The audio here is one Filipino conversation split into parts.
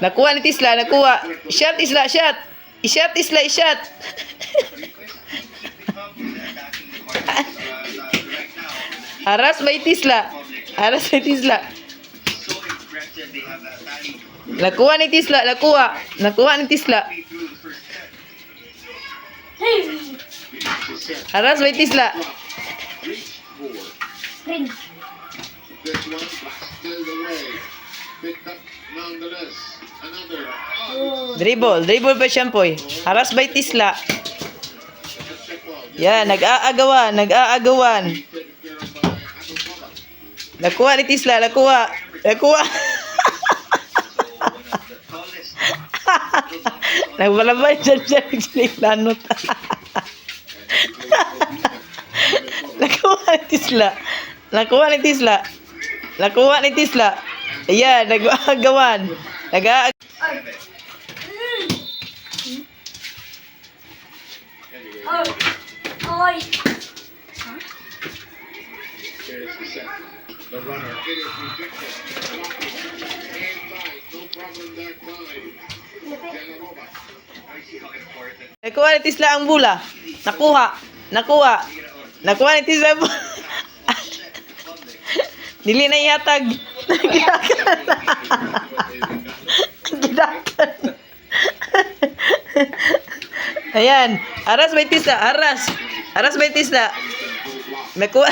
Nakuha ni Tisla, nakuha. Shot Isla, shot. I-shot Isla, i-shot. Haras by Tisla. Haras by Tisla. Nakuha ni Tisla, nakuha. Nakuha ni Tisla. Haras by Tisla. Dribble by Shampoy. Haras by Tisla. Yan, nag-aagawan. Nakuha ni Tisla, nakuha. Nagbalabay dyan lanot. Nakuha ni Tisla. Ayan, nag-aagawan. Oy. The runner, it is rejected. Inside, no problem that time. Villanova. Nakuha ni Tisla ang bola. Nakuha ni Tisla ang bola. Dili na ihatag. Gidakan. Ayan. Aras by Tisla. Aras by Tisla. Nakuha.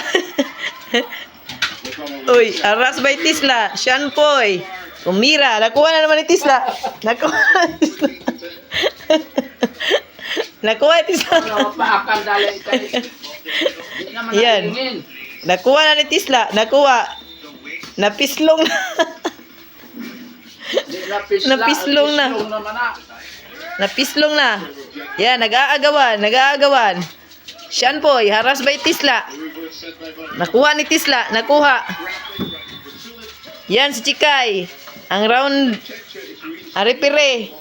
Uy, aras by Tisla. Shampoy. Umira. Nakuha na naman ni Tisla. Nakuha ni Tisla. Yan. Nakuha na ni Tisla. Napislong na. Napislong na. Yan, nag-aagawan. Shampoy, haras by Tisla. Nakuha ni Tisla. Yan, si Chikay. Ang round. Aripire.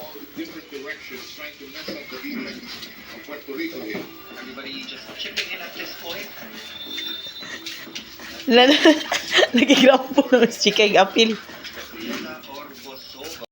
Nagigrampo na si Chikay apil.